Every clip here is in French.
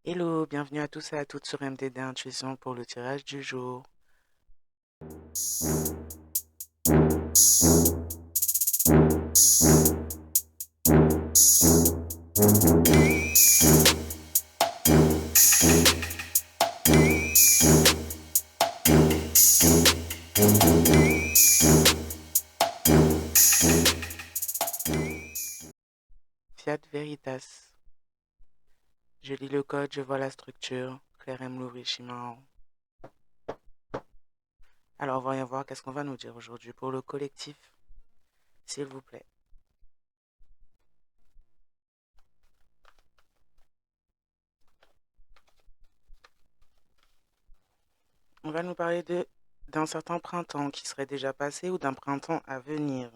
Hello, bienvenue à tous et à toutes sur MDD Intuition pour le tirage du jour. Fiat Veritas. Je lis le code, je vois la structure. Claire M. Lourishima. Alors, voyons voir qu'est-ce qu'on va nous dire aujourd'hui pour le collectif, s'il vous plaît. On va nous parler d'un certain printemps qui serait déjà passé ou d'un printemps à venir.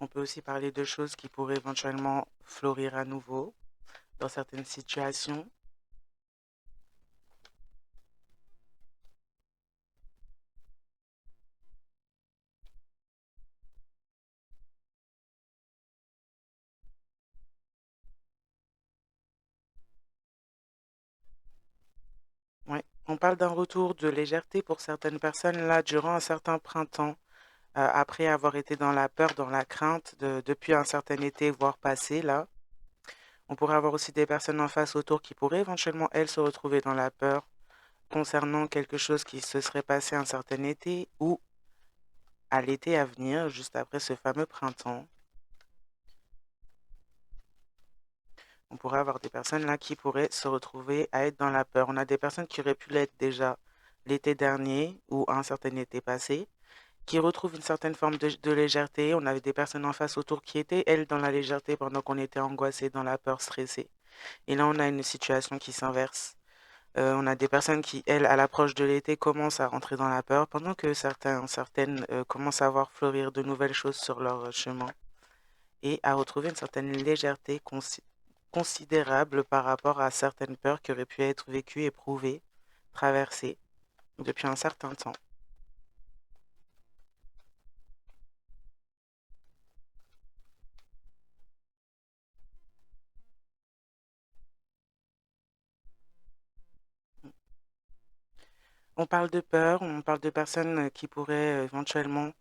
On peut aussi parler de choses qui pourraient éventuellement fleurir à nouveau dans certaines situations. Ouais. On parle d'un retour de légèreté pour certaines personnes là durant un certain printemps. Après avoir été dans la peur, dans la crainte depuis un certain été, voire passé, là. On pourrait avoir aussi des personnes en face autour qui pourraient éventuellement, elles, se retrouver dans la peur concernant quelque chose qui se serait passé un certain été ou à l'été à venir, juste après ce fameux printemps. On pourrait avoir des personnes là qui pourraient se retrouver à être dans la peur. On a des personnes qui auraient pu l'être déjà l'été dernier ou un certain été passé, qui retrouvent une certaine forme de légèreté. On avait des personnes en face autour qui étaient, elles, dans la légèreté pendant qu'on était angoissé, dans la peur, stressé. Et là, on a une situation qui s'inverse. On a des personnes qui, elles, à l'approche de l'été, commencent à rentrer dans la peur, pendant que certaines commencent à voir fleurir de nouvelles choses sur leur chemin et à retrouver une certaine légèreté considérable par rapport à certaines peurs qui auraient pu être vécues, éprouvées, traversées depuis un certain temps. On parle de peur, on parle de personnes qui pourraient éventuellement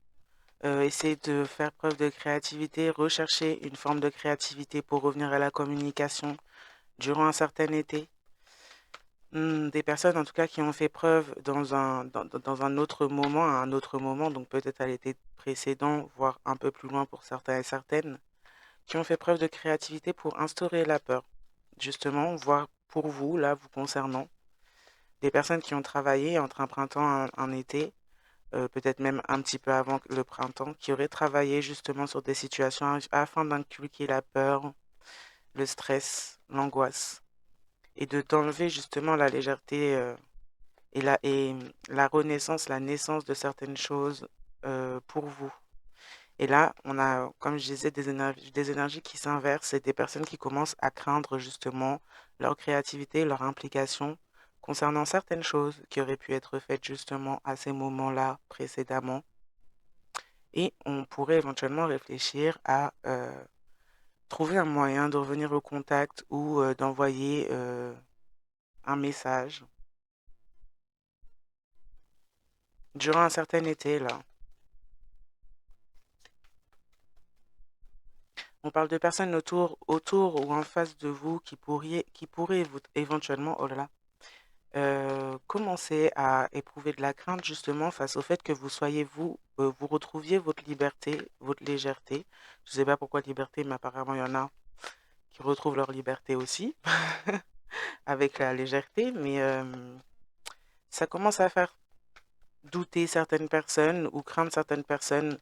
essayer de faire preuve de créativité, rechercher une forme de créativité pour revenir à la communication durant un certain été. Des personnes en tout cas qui ont fait preuve dans un autre moment, à un autre moment, donc peut-être à l'été précédent, voire un peu plus loin pour certains et certaines, qui ont fait preuve de créativité pour instaurer la peur, justement, voire pour vous, là, vous concernant, des personnes qui ont travaillé entre un printemps et un été, peut-être même un petit peu avant le printemps, qui auraient travaillé justement sur des situations afin d'inculquer la peur, le stress, l'angoisse, et de t'enlever justement la légèreté et la renaissance, la naissance de certaines choses pour vous. Et là, on a, comme je disais, des énergies qui s'inversent et des personnes qui commencent à craindre justement leur créativité, leur implication concernant certaines choses qui auraient pu être faites justement à ces moments-là précédemment. Et on pourrait éventuellement réfléchir à trouver un moyen de revenir au contact ou d'envoyer un message durant un certain été, là. On parle de personnes autour ou en face de vous qui pourraient éventuellement, oh là là, commencer à éprouver de la crainte justement face au fait que vous soyez vous retrouviez votre liberté, votre légèreté. Je ne sais pas pourquoi liberté, mais apparemment il y en a qui retrouvent leur liberté aussi avec la légèreté, mais ça commence à faire douter certaines personnes ou craindre certaines personnes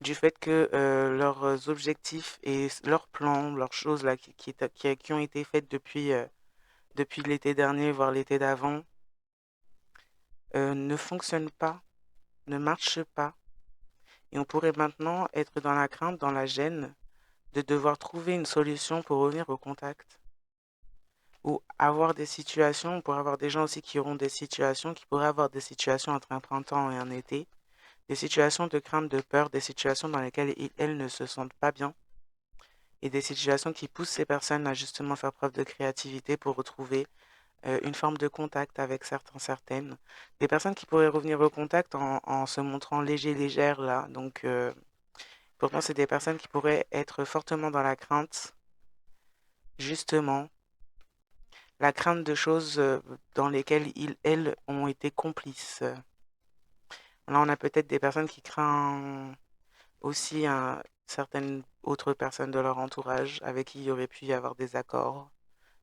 du fait que leurs objectifs et leurs plans, leurs choses là qui ont été faites depuis l'été dernier, voire l'été d'avant, ne fonctionnent pas, ne marchent pas. Et on pourrait maintenant être dans la crainte, dans la gêne de devoir trouver une solution pour revenir au contact. Ou avoir des situations, on pourrait avoir des gens aussi qui auront des situations, qui pourraient avoir des situations entre un printemps et un été, des situations de crainte, de peur, des situations dans lesquelles elles ne se sentent pas bien et des situations qui poussent ces personnes à justement faire preuve de créativité pour retrouver une forme de contact avec certaines. Des personnes qui pourraient revenir au contact en se montrant légères là. Donc, pourtant, c'est des personnes qui pourraient être fortement dans la crainte, justement, la crainte de choses dans lesquelles elles ont été complices. Là, on a peut-être des personnes qui craignent aussi certaines autres personnes de leur entourage avec qui il y aurait pu y avoir des accords,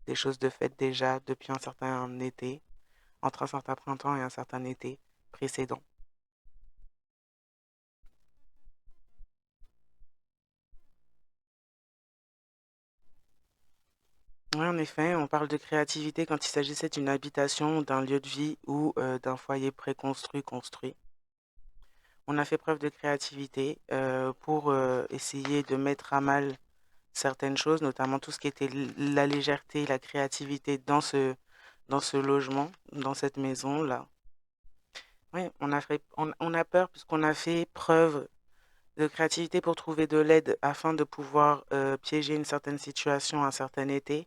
des choses de faites déjà depuis un certain été, entre un certain printemps et un certain été précédent. Oui, en effet, on parle de créativité quand il s'agissait d'une habitation, d'un lieu de vie ou d'un foyer préconstruit, construit. On a fait preuve de créativité pour essayer de mettre à mal certaines choses, notamment tout ce qui était la légèreté, la créativité dans ce logement, dans cette maison-là. Oui, on a peur puisqu'on a fait preuve de créativité pour trouver de l'aide afin de pouvoir piéger une certaine situation, un certain été.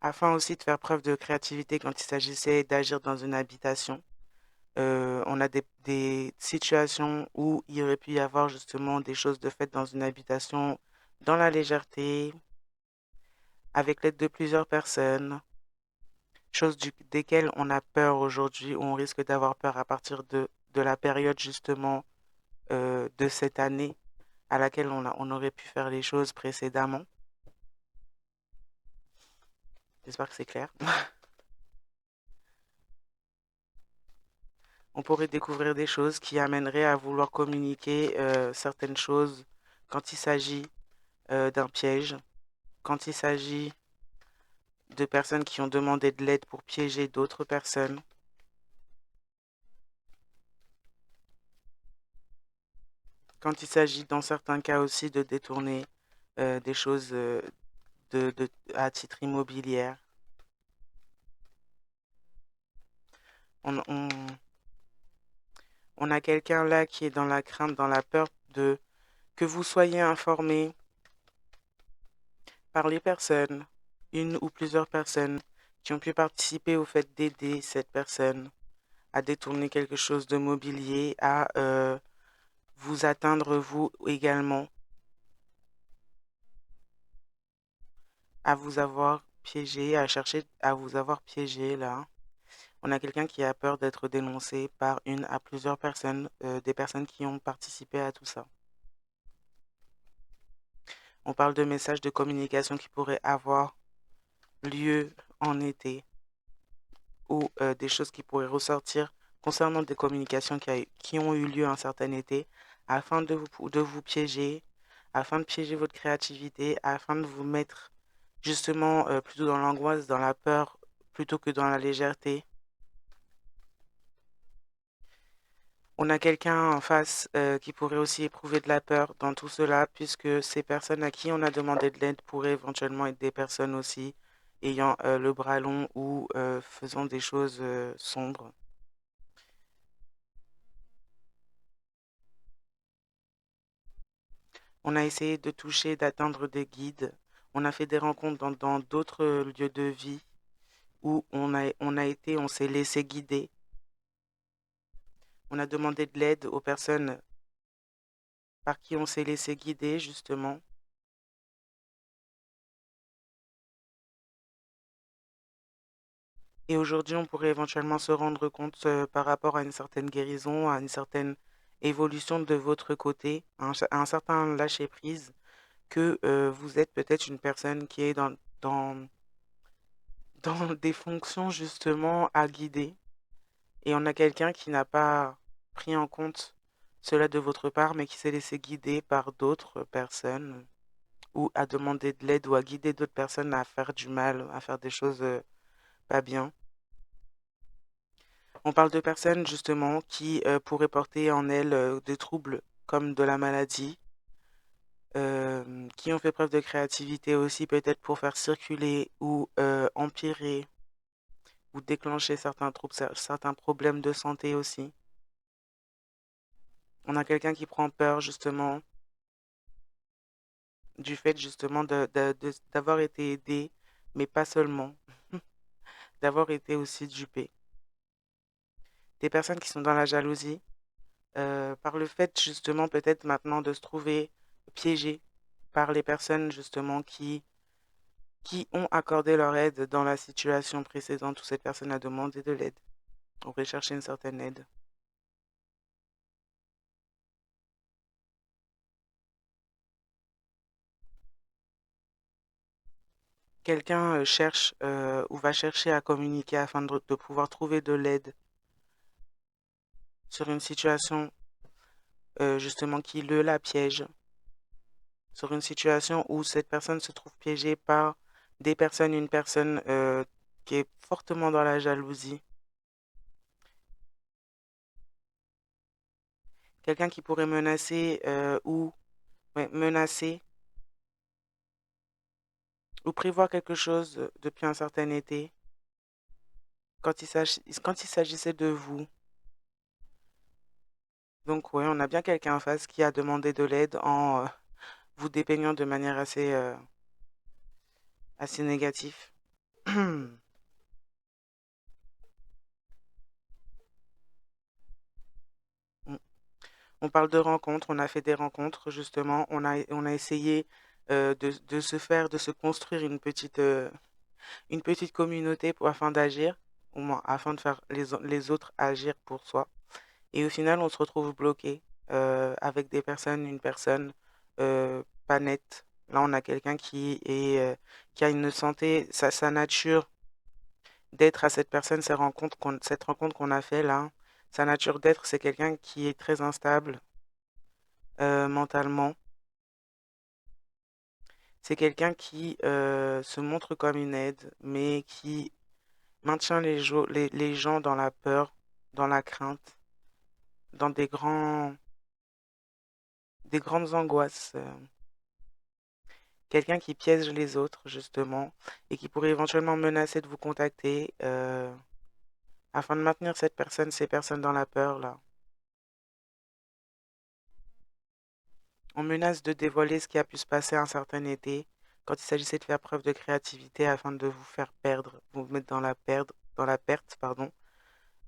Afin aussi de faire preuve de créativité quand il s'agissait d'agir dans une habitation. On a des situations où il aurait pu y avoir justement des choses de faites dans une habitation, dans la légèreté, avec l'aide de plusieurs personnes, choses desquelles on a peur aujourd'hui, ou on risque d'avoir peur à partir de la période justement de cette année à laquelle on aurait pu faire les choses précédemment. J'espère que c'est clair. On pourrait découvrir des choses qui amèneraient à vouloir communiquer certaines choses quand il s'agit d'un piège, quand il s'agit de personnes qui ont demandé de l'aide pour piéger d'autres personnes, quand il s'agit dans certains cas aussi de détourner des choses à titre immobilier. On, on, on a quelqu'un là qui est dans la crainte, dans la peur de que vous soyez informé par les personnes, une ou plusieurs personnes qui ont pu participer au fait d'aider cette personne à détourner quelque chose de mobilier, à vous atteindre vous également, à vous avoir piégé, à chercher à vous avoir piégé là. On a quelqu'un qui a peur d'être dénoncé par une à plusieurs personnes, des personnes qui ont participé à tout ça. On parle de messages de communication qui pourraient avoir lieu en été ou des choses qui pourraient ressortir concernant des communications qui ont eu lieu un certain été afin de vous piéger, afin de piéger votre créativité, afin de vous mettre justement plutôt dans l'angoisse, dans la peur, plutôt que dans la légèreté. On a quelqu'un en face qui pourrait aussi éprouver de la peur dans tout cela, puisque ces personnes à qui on a demandé de l'aide pourraient éventuellement être des personnes aussi ayant le bras long ou faisant des choses sombres. On a essayé de toucher, d'atteindre des guides. On a fait des rencontres dans d'autres lieux de vie où on a été, on s'est laissé guider. On a demandé de l'aide aux personnes par qui on s'est laissé guider, justement. Et aujourd'hui, on pourrait éventuellement se rendre compte par rapport à une certaine guérison, à une certaine évolution de votre côté, à un certain lâcher-prise, que vous êtes peut-être une personne qui est dans des fonctions justement à guider. Et on a quelqu'un qui n'a pas pris en compte cela de votre part, mais qui s'est laissé guider par d'autres personnes ou à demander de l'aide ou à guider d'autres personnes à faire du mal, à faire des choses pas bien. On parle de personnes justement qui pourraient porter en elles des troubles comme de la maladie, qui ont fait preuve de créativité aussi peut-être pour faire circuler ou empirer ou déclencher certains troubles, certains problèmes de santé aussi. On a quelqu'un qui prend peur justement du fait justement d'avoir été aidé, mais pas seulement, d'avoir été aussi dupé. Des personnes qui sont dans la jalousie, par le fait justement peut-être maintenant de se trouver piégées par les personnes justement qui ont accordé leur aide dans la situation précédente où cette personne a demandé de l'aide, aurait cherché une certaine aide. Quelqu'un cherche ou va chercher à communiquer afin de pouvoir trouver de l'aide sur une situation justement qui la piège, sur une situation où cette personne se trouve piégée par des personnes, une personne qui est fortement dans la jalousie, quelqu'un qui pourrait menacer menacer ou prévoir quelque chose depuis un certain été quand il s'agissait de vous. Donc oui, on a bien quelqu'un en face qui a demandé de l'aide en vous dépeignant de manière assez négative. On parle de rencontres, on a fait des rencontres justement, on a essayé de se faire, de se construire une petite communauté afin d'agir, au moins afin de faire les autres agir pour soi. Et au final, on se retrouve bloqué avec des personnes, une personne pas nette. Là, on a quelqu'un qui a une santé, sa nature d'être à cette personne, cette rencontre qu'on a fait là, sa nature d'être, c'est quelqu'un qui est très instable mentalement. C'est quelqu'un qui se montre comme une aide, mais qui maintient les gens dans la peur, dans la crainte, dans des grandes angoisses. Quelqu'un qui piège les autres, justement, et qui pourrait éventuellement menacer de vous contacter afin de maintenir ces personnes dans la peur, là. On menace de dévoiler ce qui a pu se passer un certain été quand il s'agissait de faire preuve de créativité afin de vous faire perdre, vous mettre dans la perte, pardon,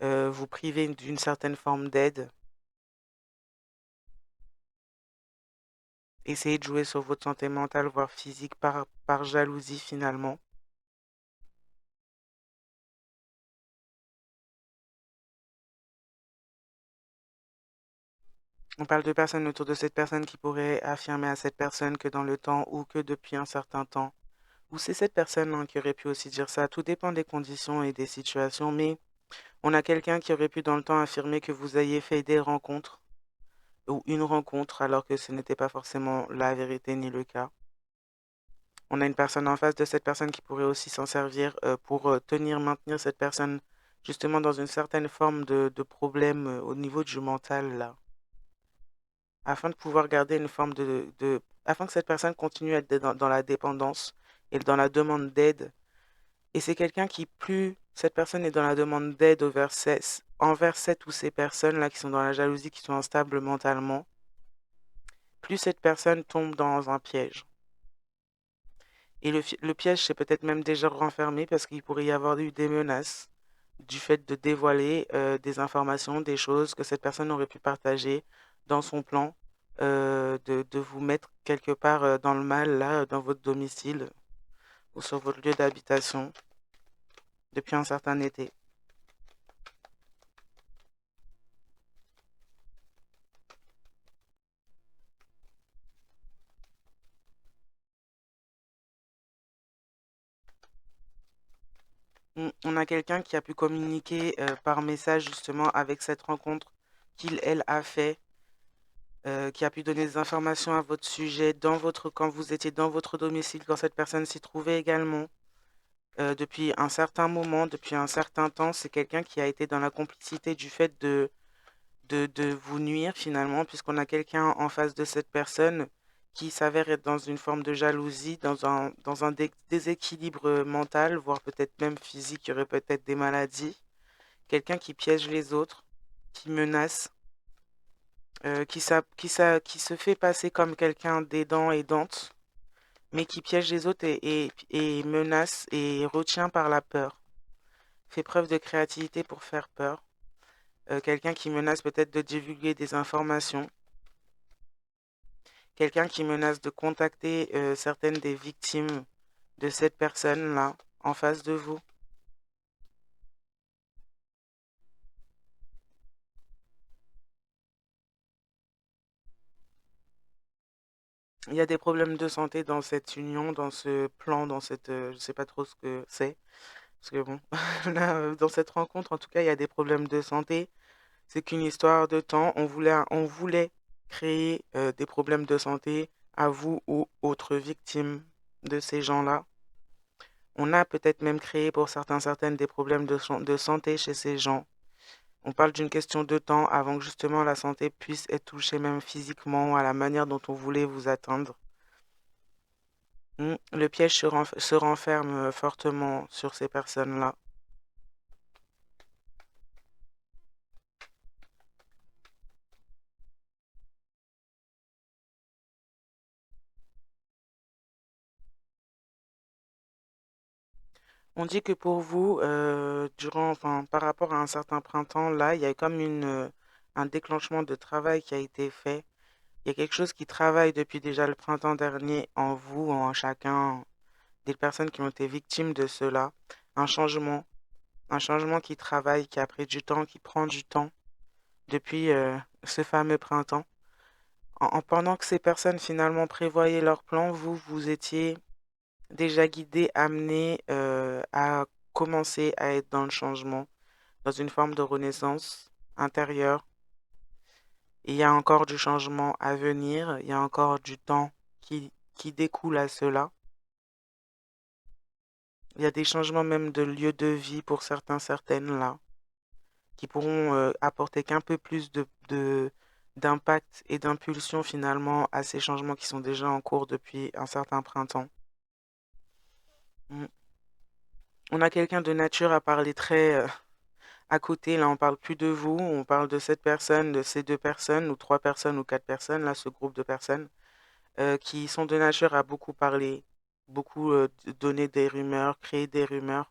vous priver d'une certaine forme d'aide, essayer de jouer sur votre santé mentale, voire physique, par jalousie finalement. On parle de personnes autour de cette personne qui pourraient affirmer à cette personne que dans le temps ou que depuis un certain temps, ou c'est cette personne hein, qui aurait pu aussi dire ça, tout dépend des conditions et des situations, mais on a quelqu'un qui aurait pu dans le temps affirmer que vous ayez fait des rencontres ou une rencontre alors que ce n'était pas forcément la vérité ni le cas. On a une personne en face de cette personne qui pourrait aussi s'en servir pour maintenir cette personne justement dans une certaine forme de problème au niveau du mental là, afin de pouvoir garder une forme afin que cette personne continue à être dans la dépendance et dans la demande d'aide. Et c'est quelqu'un qui, plus cette personne est dans la demande d'aide envers cette ou ces personnes-là qui sont dans la jalousie, qui sont instables mentalement, plus cette personne tombe dans un piège. Et le piège s'est peut-être même déjà renfermé parce qu'il pourrait y avoir eu des menaces du fait de dévoiler des informations, des choses que cette personne aurait pu partager dans son plan, de vous mettre quelque part dans le mal, là, dans votre domicile ou sur votre lieu d'habitation depuis un certain été. On a quelqu'un qui a pu communiquer par message justement avec cette rencontre elle, a fait, qui a pu donner des informations à votre sujet quand vous étiez dans votre domicile, quand cette personne s'y trouvait également. Depuis un certain moment, depuis un certain temps, c'est quelqu'un qui a été dans la complicité du fait de vous nuire finalement, puisqu'on a quelqu'un en face de cette personne qui s'avère être dans une forme de jalousie, dans un déséquilibre mental, voire peut-être même physique, il y aurait peut-être des maladies. Quelqu'un qui piège les autres, qui menace, qui se fait passer comme quelqu'un d'aidant, aidante, mais qui piège les autres et menace et retient par la peur. Fait preuve de créativité pour faire peur. Quelqu'un qui menace peut-être de divulguer des informations. Quelqu'un qui menace de contacter certaines des victimes de cette personne-là en face de vous. Il y a des problèmes de santé dans cette union, dans ce plan, dans cette... je sais pas trop ce que c'est. Parce que bon, là, dans cette rencontre, en tout cas, il y a des problèmes de santé. C'est qu'une histoire de temps. On voulait créer des problèmes de santé à vous ou autres victimes de ces gens-là. On a peut-être même créé pour certaines des problèmes de santé chez ces gens. On parle d'une question de temps avant que justement la santé puisse être touchée même physiquement à la manière dont on voulait vous atteindre. Le piège se renferme fortement sur ces personnes-là. On dit que pour vous, enfin, par rapport à un certain printemps, là, il y a comme un déclenchement de travail qui a été fait. Il y a quelque chose qui travaille depuis déjà le printemps dernier en vous, en chacun des personnes qui ont été victimes de cela. Un changement, un changement qui travaille, qui a pris du temps, qui prend du temps depuis ce fameux printemps. Pendant que ces personnes finalement prévoyaient leur plan, vous étiez déjà guidé, amené à commencer à être dans le changement, dans une forme de renaissance intérieure. Et il y a encore du changement à venir, il y a encore du temps qui découle à cela. Il y a des changements même de lieu de vie pour certaines là, qui pourront apporter qu'un peu plus d'impact et d'impulsion finalement à ces changements qui sont déjà en cours depuis un certain printemps. Mm. On a quelqu'un de nature à parler très à côté, là on parle plus de vous, on parle de cette personne, de ces deux personnes, ou trois personnes, ou quatre personnes, là ce groupe de personnes, qui sont de nature à beaucoup parler, beaucoup donner des rumeurs, créer des rumeurs.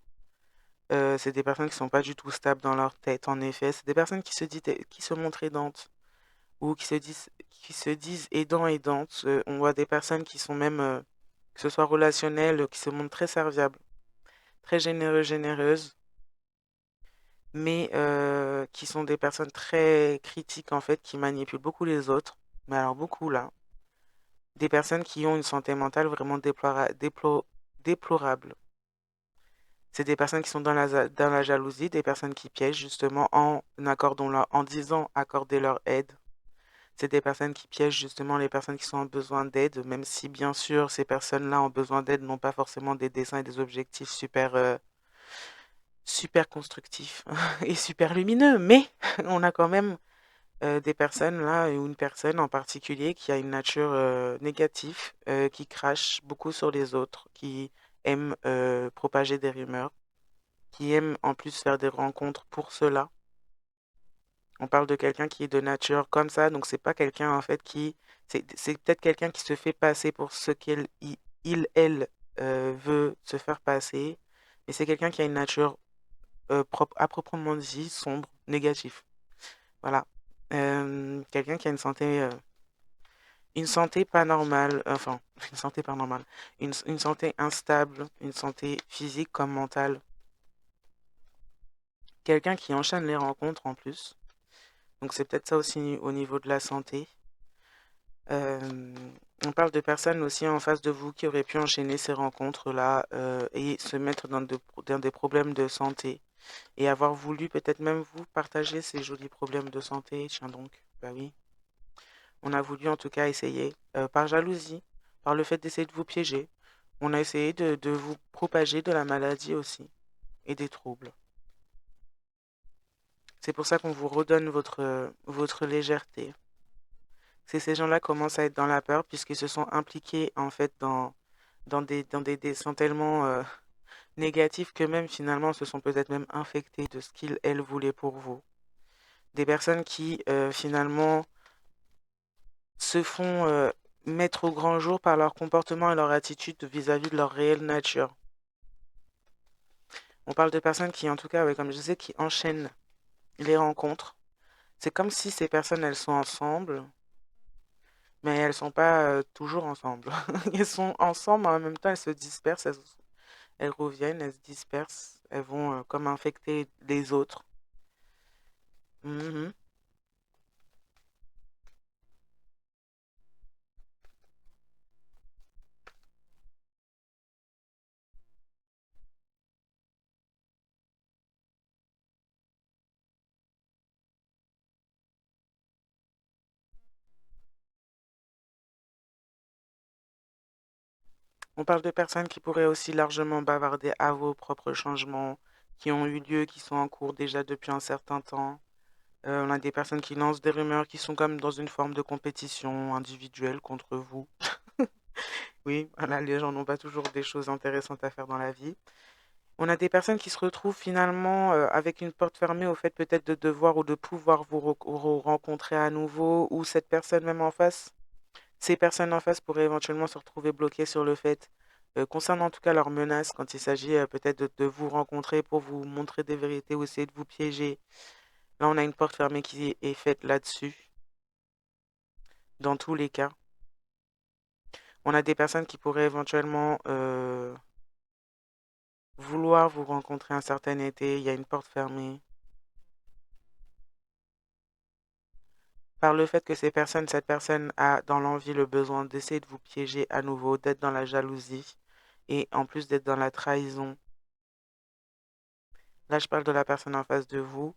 C'est des personnes qui sont pas du tout stables dans leur tête, en effet. C'est des personnes qui se montrent aidantes, ou qui se disent aidants, aidantes. On voit des personnes qui sont même, que ce soit relationnelles, qui se montrent très serviables, très généreux, généreuses, mais qui sont des personnes très critiques en fait, qui manipulent beaucoup les autres, mais alors beaucoup là, des personnes qui ont une santé mentale vraiment déplorable. C'est des personnes qui sont dans la jalousie, des personnes qui piègent justement en disant accorder leur aide. C'est des personnes qui piègent justement les personnes qui sont en besoin d'aide, même si bien sûr ces personnes-là en besoin d'aide n'ont pas forcément des desseins et des objectifs super constructifs et super lumineux, mais on a quand même des personnes là, ou une personne en particulier qui a une nature négative, qui crache beaucoup sur les autres, qui aime propager des rumeurs, qui aime en plus faire des rencontres pour cela. On parle de quelqu'un qui est de nature comme ça, donc c'est pas quelqu'un en fait c'est peut-être quelqu'un qui se fait passer pour ce elle veut se faire passer, mais c'est quelqu'un qui a une nature à proprement dit sombre, négative. Voilà. Quelqu'un qui a une santé pas normale, enfin, une santé pas normale, une santé instable, une santé physique comme mentale. Quelqu'un qui enchaîne les rencontres en plus. Donc c'est peut-être ça aussi au niveau de la santé. Euh, on parle de personnes aussi en face de vous qui auraient pu enchaîner ces rencontres-là et se mettre dans des problèmes de santé et avoir voulu peut-être même vous partager ces jolis problèmes de santé. Tiens donc, bah oui. On a voulu en tout cas essayer, par jalousie, par le fait d'essayer de vous piéger. On a essayé de vous propager de la maladie aussi et des troubles. C'est pour ça qu'on vous redonne votre légèreté. Ces gens-là commencent à être dans la peur puisqu'ils se sont impliqués en fait dans des dessins tellement négatifs que même finalement se sont peut-être même infectés de ce qu'ils, elles voulaient pour vous. Des personnes qui finalement se font mettre au grand jour par leur comportement et leur attitude vis-à-vis de leur réelle nature. On parle de personnes qui, en tout cas, ouais, comme je disais, qui enchaînent les rencontres. C'est comme si ces personnes, elles sont ensemble, mais elles sont pas toujours ensemble. Elles sont ensemble, mais en même temps, elles se dispersent, elles reviennent, elles se dispersent, elles vont comme infecter les autres. Mhm. On parle de personnes qui pourraient aussi largement bavarder à vos propres changements, qui ont eu lieu, qui sont en cours déjà depuis un certain temps. On a des personnes qui lancent des rumeurs qui sont comme dans une forme de compétition individuelle contre vous. Oui, voilà, les gens n'ont pas toujours des choses intéressantes à faire dans la vie. On a des personnes qui se retrouvent finalement avec une porte fermée au fait peut-être de devoir ou de pouvoir vous rencontrer à nouveau, ou cette personne même en face, ces personnes en face pourraient éventuellement se retrouver bloquées sur le fait, concernant en tout cas leurs menaces, quand il s'agit peut-être de vous rencontrer pour vous montrer des vérités ou essayer de vous piéger. Là, on a une porte fermée qui est faite là-dessus, dans tous les cas. On a des personnes qui pourraient éventuellement vouloir vous rencontrer un certain été, il y a une porte fermée. Par le fait que cette personne a dans l'envie le besoin d'essayer de vous piéger à nouveau, d'être dans la jalousie et en plus d'être dans la trahison. Là, je parle de la personne en face de vous.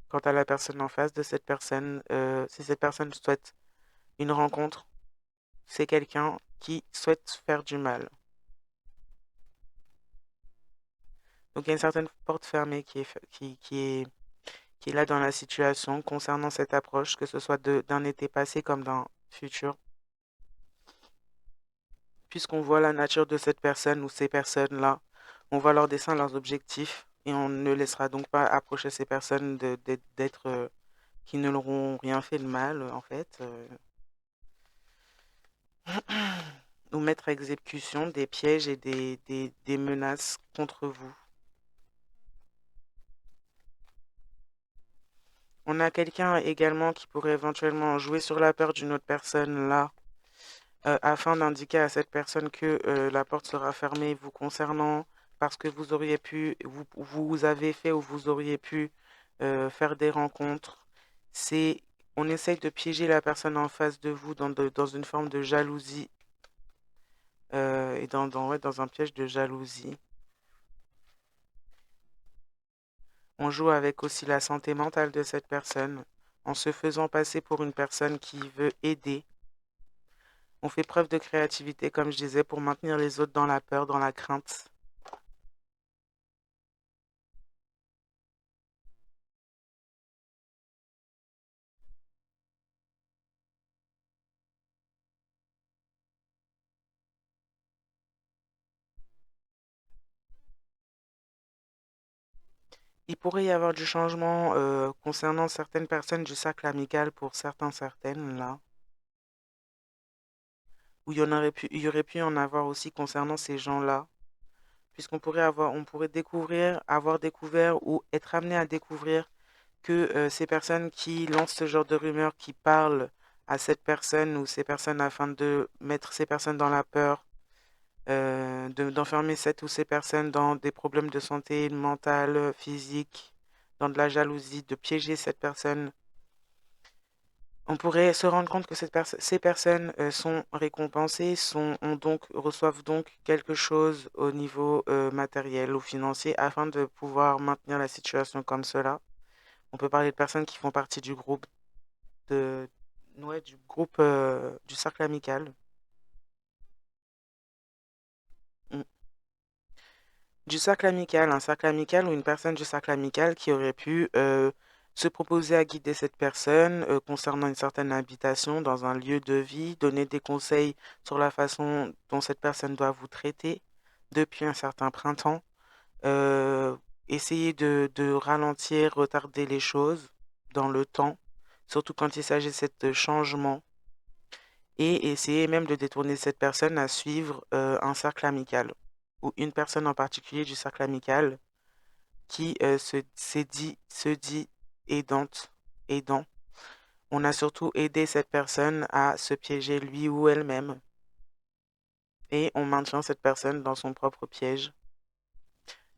Quant à la personne en face de cette personne, si cette personne souhaite une rencontre, c'est quelqu'un qui souhaite faire du mal. Donc il y a une certaine porte fermée qui est là dans la situation concernant cette approche, que ce soit d'un été passé comme d'un futur, puisqu'on voit la nature de cette personne ou ces personnes-là, on voit leurs desseins, leurs objectifs, et on ne laissera donc pas approcher ces personnes d'être qui ne leur ont rien fait de mal, en fait, ou mettre à exécution des pièges et des menaces contre vous. On a quelqu'un également qui pourrait éventuellement jouer sur la peur d'une autre personne là, afin d'indiquer à cette personne que la porte sera fermée vous concernant parce que vous auriez pu, vous avez fait ou vous auriez pu faire des rencontres. C'est, on essaye de piéger la personne en face de vous dans une forme de jalousie et ouais, dans un piège de jalousie. On joue avec aussi la santé mentale de cette personne en se faisant passer pour une personne qui veut aider. On fait preuve de créativité, comme je disais, pour maintenir les autres dans la peur, dans la crainte. Il pourrait y avoir du changement concernant certaines personnes du cercle amical pour certaines, là, où il y aurait pu en avoir aussi concernant ces gens-là, puisqu'on pourrait on pourrait découvrir, avoir découvert ou être amené à découvrir que ces personnes qui lancent ce genre de rumeurs, qui parlent à cette personne ou ces personnes afin de mettre ces personnes dans la peur, d'enfermer cette ou ces personnes dans des problèmes de santé mentale, physique, dans de la jalousie, de piéger cette personne. On pourrait se rendre compte que ces personnes sont récompensées, reçoivent donc quelque chose au niveau matériel ou financier afin de pouvoir maintenir la situation comme cela. On peut parler de personnes qui font partie du groupe de, ouais, du groupe du cercle amical. Mm. Du cercle amical, un cercle amical ou une personne du cercle amical qui aurait pu se proposer à guider cette personne concernant une certaine habitation dans un lieu de vie, donner des conseils sur la façon dont cette personne doit vous traiter depuis un certain printemps, euh, essayer de ralentir, retarder les choses dans le temps, surtout quand il s'agissait de changement, et essayer même de détourner cette personne à suivre un cercle amical ou une personne en particulier du cercle amical qui se dit aidante, aidant. On a surtout aidé cette personne à se piéger lui ou elle-même et on maintient cette personne dans son propre piège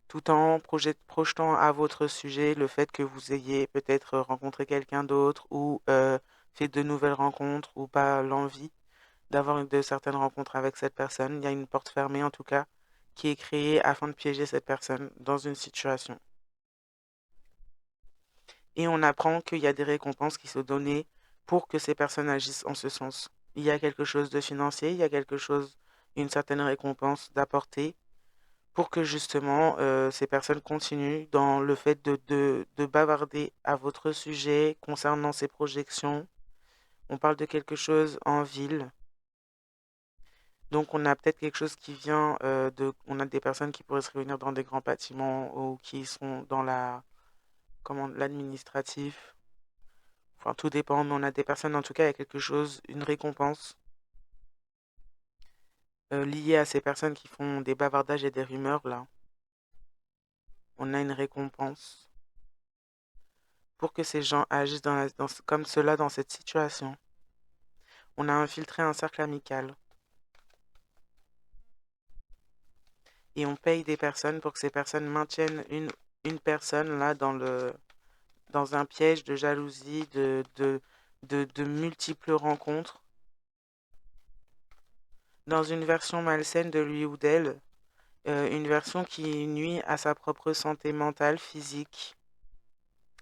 tout en projetant à votre sujet le fait que vous ayez peut-être rencontré quelqu'un d'autre ou fait de nouvelles rencontres ou pas l'envie d'avoir de certaines rencontres avec cette personne. Il y a une porte fermée en tout cas qui est créée afin de piéger cette personne dans une situation. Et on apprend qu'il y a des récompenses qui sont données pour que ces personnes agissent en ce sens. Il y a quelque chose de financier, il y a quelque chose, une certaine récompense d'apporter pour que justement ces personnes continuent dans le fait de bavarder à votre sujet concernant ces projections. On parle de quelque chose en ville. Donc on a peut-être quelque chose qui vient on a des personnes qui pourraient se réunir dans des grands bâtiments ou qui sont dans l'administratif. Enfin, tout dépend, mais on a des personnes, en tout cas, il y a quelque chose, une récompense liée à ces personnes qui font des bavardages et des rumeurs, là. On a une récompense pour que ces gens agissent comme cela dans cette situation. On a infiltré un cercle amical et on paye des personnes pour que ces personnes maintiennent une personne là dans un piège de jalousie, de multiples rencontres, dans une version malsaine de lui ou d'elle, une version qui nuit à sa propre santé mentale, physique,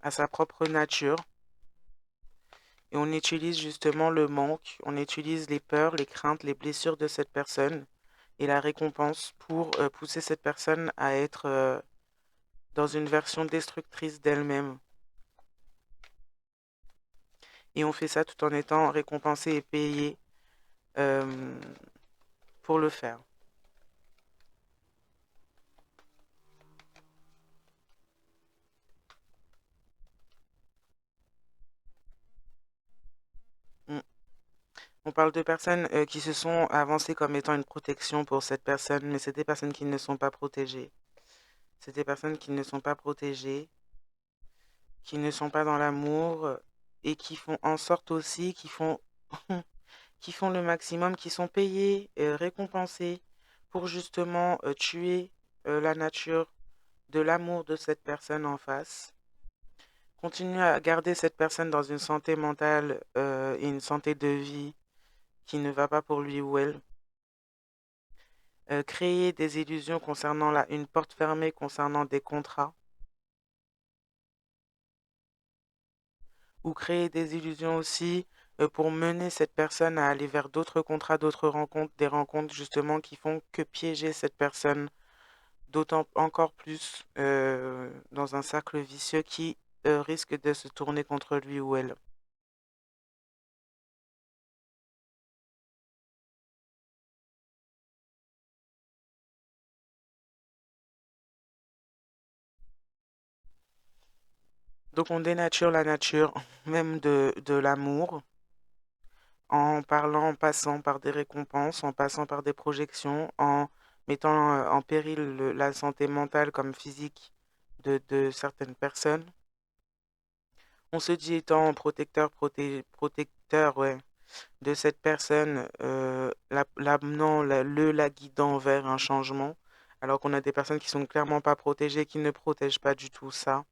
à sa propre nature. Et on utilise justement le manque, on utilise les peurs, les craintes, les blessures de cette personne et la récompense pour pousser cette personne à être dans une version destructrice d'elle-même. Et on fait ça tout en étant récompensé et payé euh, pour le faire. Mm. On parle de personnes qui se sont avancées comme étant une protection pour cette personne, mais c'est des personnes qui ne sont pas protégées. C'est des personnes qui ne sont pas protégées, qui ne sont pas dans l'amour et qui font en sorte aussi, qui font le maximum, qui sont payés, récompensés pour justement tuer la nature de l'amour de cette personne en face. Continuer à garder cette personne dans une santé mentale et une santé de vie qui ne va pas pour lui ou elle. Créer des illusions concernant une porte fermée concernant des contrats ou créer des illusions aussi pour mener cette personne à aller vers d'autres contrats, d'autres rencontres, des rencontres justement qui font que piéger cette personne d'autant encore plus dans un cercle vicieux qui risque de se tourner contre lui ou elle. Donc on dénature la nature même de l'amour en parlant, en passant par des récompenses, en passant par des projections, en mettant en péril la santé mentale comme physique de certaines personnes. On se dit étant protecteur ouais, de cette personne, l'amenant, la guidant vers un changement, alors qu'on a des personnes qui sont clairement pas protégées, qui ne protègent pas du tout ça,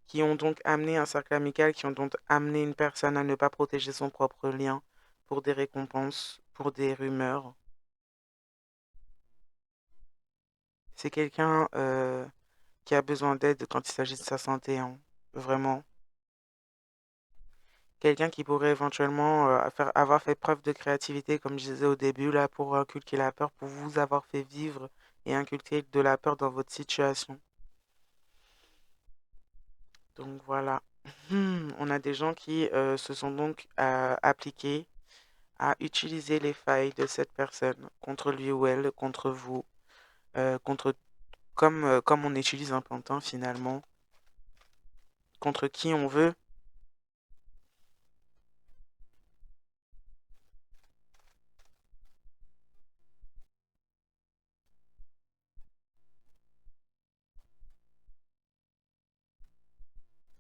qui ont donc amené un cercle amical, qui ont donc amené une personne à ne pas protéger son propre lien pour des récompenses, pour des rumeurs. C'est quelqu'un qui a besoin d'aide quand il s'agit de sa santé, hein, vraiment. Quelqu'un qui pourrait éventuellement avoir fait preuve de créativité, comme je disais au début, là, pour inculquer la peur, pour vous avoir fait vivre et inculquer de la peur dans votre situation. Donc voilà. On a des gens qui se sont donc appliqués à utiliser les failles de cette personne contre lui ou elle, contre vous, contre comme on utilise un pantin finalement, contre qui on veut.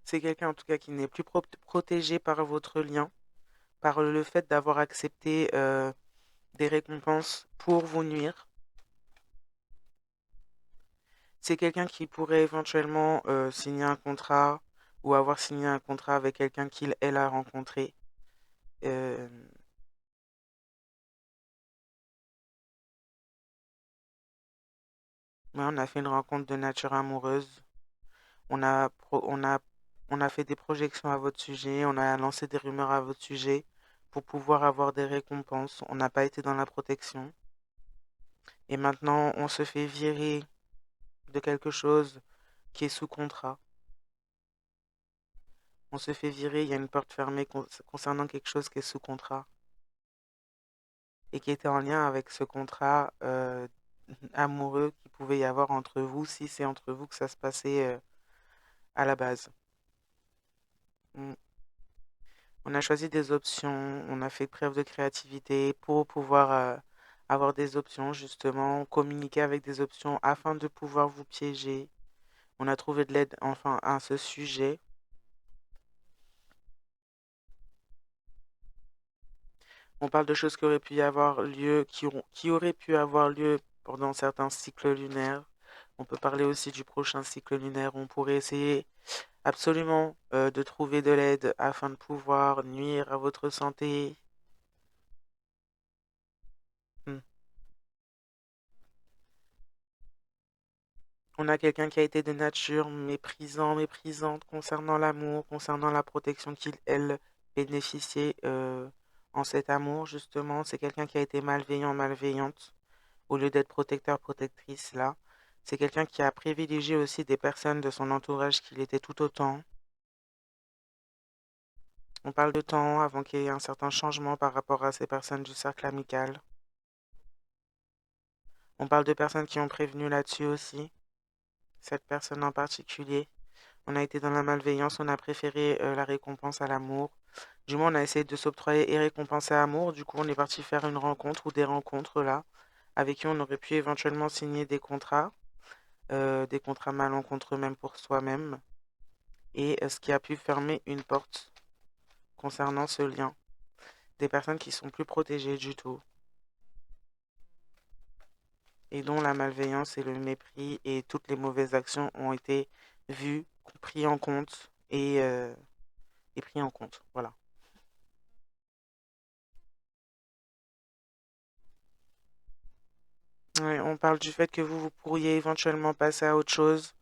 C'est quelqu'un en tout cas qui n'est plus protégé par votre lien, par le fait d'avoir accepté des récompenses pour vous nuire. C'est quelqu'un qui pourrait éventuellement signer un contrat ou avoir signé un contrat avec quelqu'un qu'il, elle a rencontré. Euh, ouais, on a fait une rencontre de nature amoureuse. On a, on a fait des projections à votre sujet. On a lancé des rumeurs à votre sujet pour pouvoir avoir des récompenses. On n'a pas été dans la protection. Et maintenant, on se fait virer de quelque chose qui est sous contrat. On se fait virer, il y a une porte fermée concernant quelque chose qui est sous contrat et qui était en lien avec ce contrat amoureux qu'il pouvait y avoir entre vous, si c'est entre vous que ça se passait à la base. Mm. On a choisi des options, on a fait preuve de créativité pour pouvoir avoir des options, justement, communiquer avec des options afin de pouvoir vous piéger. On a trouvé de l'aide, enfin, à ce sujet. On parle de choses qui auraient pu y avoir lieu, qui auraient pu avoir lieu pendant certains cycles lunaires. On peut parler aussi du prochain cycle lunaire. On pourrait essayer absolument de trouver de l'aide afin de pouvoir nuire à votre santé. Hmm. On a quelqu'un qui a été de nature méprisant, méprisante concernant l'amour, concernant la protection qu'il, elle, bénéficiait en cet amour, justement. C'est quelqu'un qui a été malveillant, malveillante, au lieu d'être protecteur, protectrice, là. C'est quelqu'un qui a privilégié aussi des personnes de son entourage qu'il était tout autant. On parle de temps avant qu'il y ait un certain changement par rapport à ces personnes du cercle amical. On parle de personnes qui ont prévenu là-dessus aussi. Cette personne en particulier. On a été dans la malveillance, on a préféré la récompense à l'amour. Du moins, on a essayé de s'octroyer et récompenser à l'amour. Du coup, on est parti faire une rencontre ou des rencontres là, avec qui on aurait pu éventuellement signer des contrats malencontreux même pour soi-même, et ce qui a pu fermer une porte concernant ce lien. Des personnes qui sont plus protégées du tout, et dont la malveillance et le mépris et toutes les mauvaises actions ont été vues, pris en compte et pris en compte. Voilà. Ouais, on parle du fait que vous pourriez éventuellement passer à autre chose.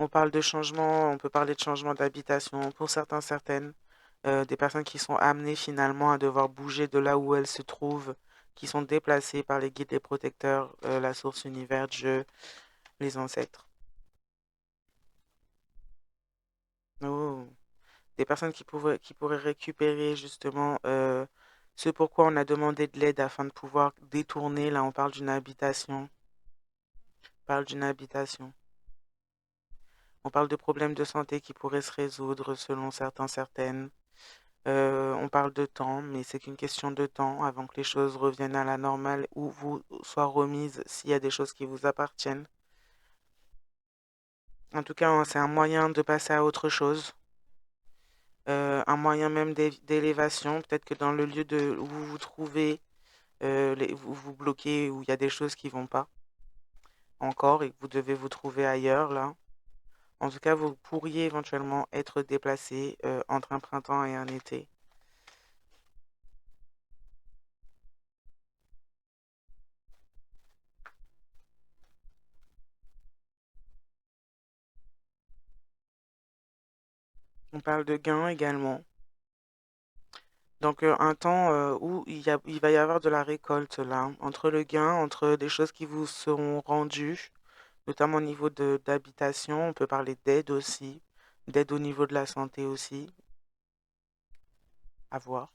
On parle de changement, on peut parler de changement d'habitation pour certains, certaines. Des personnes qui sont amenées finalement à devoir bouger de là où elles se trouvent, qui sont déplacées par les guides, les protecteurs, la source univers, Dieu, les ancêtres. Oh. Des personnes qui pourraient récupérer justement ce pourquoi on a demandé de l'aide afin de pouvoir détourner. Là, on parle d'une habitation. On parle d'une habitation. On parle de problèmes de santé qui pourraient se résoudre selon certains, certaines. On parle de temps, mais c'est qu'une question de temps avant que les choses reviennent à la normale ou vous soient remises s'il y a des choses qui vous appartiennent. En tout cas, hein, c'est un moyen de passer à autre chose, un moyen même d'élévation. Peut-être que dans le lieu où vous vous trouvez, vous vous bloquez, où il y a des choses qui vont pas encore et que vous devez vous trouver ailleurs, là. En tout cas, vous pourriez éventuellement être déplacé entre un printemps et un été. On parle de gains également. Donc un temps où il va y avoir de la récolte là, entre le gain, entre des choses qui vous seront rendues, notamment au niveau d'habitation, on peut parler d'aide aussi, d'aide au niveau de la santé aussi. À voir.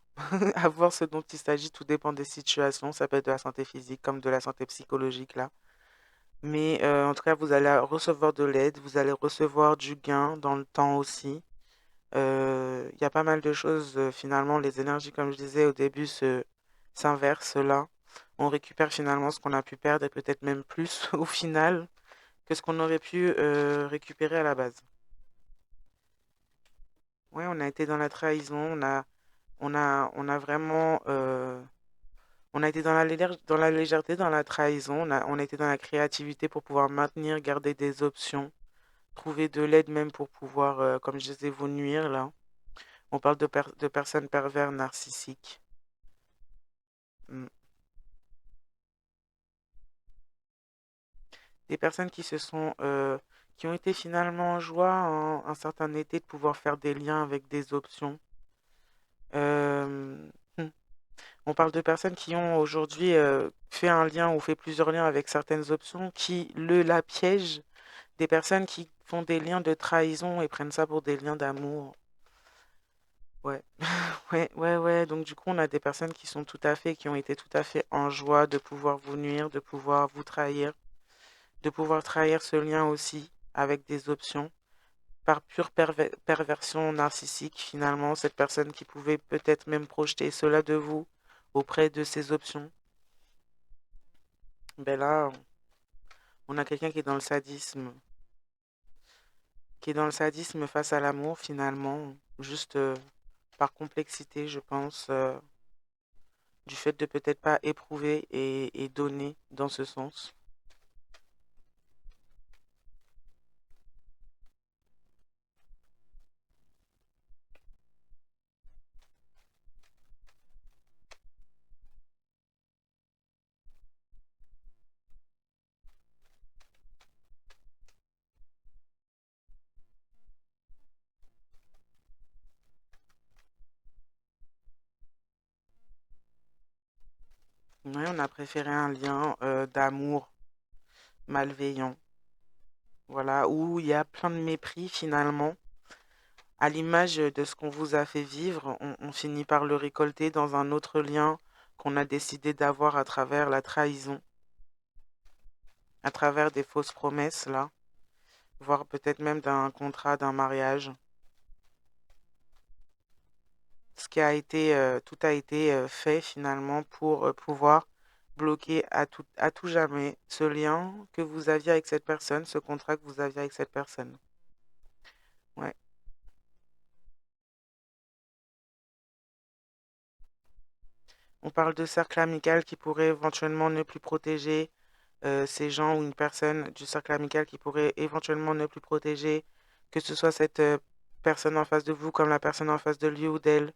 À voir ce dont il s'agit, tout dépend des situations. Ça peut être de la santé physique comme de la santé psychologique là. Mais en tout cas, vous allez recevoir de l'aide, vous allez recevoir du gain dans le temps aussi. Il y a pas mal de choses, finalement, les énergies, comme je disais au début, s'inversent là. On récupère finalement ce qu'on a pu perdre et peut-être même plus au final que ce qu'on aurait pu récupérer à la base. Ouais, on a été dans la trahison, on a vraiment, on a été dans dans la légèreté, dans la trahison, on a été dans la créativité pour pouvoir maintenir, garder des options, trouver de l'aide même pour pouvoir, comme je disais, vous nuire là. On parle de personnes pervers narcissiques. Mm. Des personnes qui ont été finalement en joie un certain été de pouvoir faire des liens avec des options. Euh, hmm. On parle de personnes qui ont aujourd'hui fait un lien ou fait plusieurs liens avec certaines options qui la piègent. Des personnes qui font des liens de trahison et prennent ça pour des liens d'amour. Ouais, ouais, ouais, ouais. Donc du coup, on a des personnes qui ont été tout à fait en joie de pouvoir vous nuire, de pouvoir vous trahir, de pouvoir trahir ce lien aussi avec des options par pure perversion narcissique. Finalement, cette personne qui pouvait peut-être même projeter cela de vous auprès de ses options. Ben là, on a quelqu'un qui est dans le sadisme, face à l'amour finalement, juste par complexité, je pense, du fait de peut-être pas éprouver et donner dans ce sens. Ouais, on a préféré un lien d'amour malveillant, voilà, où il y a plein de mépris finalement. À l'image de ce qu'on vous a fait vivre, on finit par le récolter dans un autre lien qu'on a décidé d'avoir à travers la trahison, à travers des fausses promesses, là, voire peut-être même d'un contrat, d'un mariage. Tout a été fait finalement pour pouvoir bloquer à tout jamais ce lien que vous aviez avec cette personne, ce contrat que vous aviez avec cette personne. Ouais. On parle de cercle amical qui pourrait éventuellement ne plus protéger ces gens ou une personne du cercle amical qui pourrait éventuellement ne plus protéger, que ce soit cette personne en face de vous comme la personne en face de lui ou d'elle,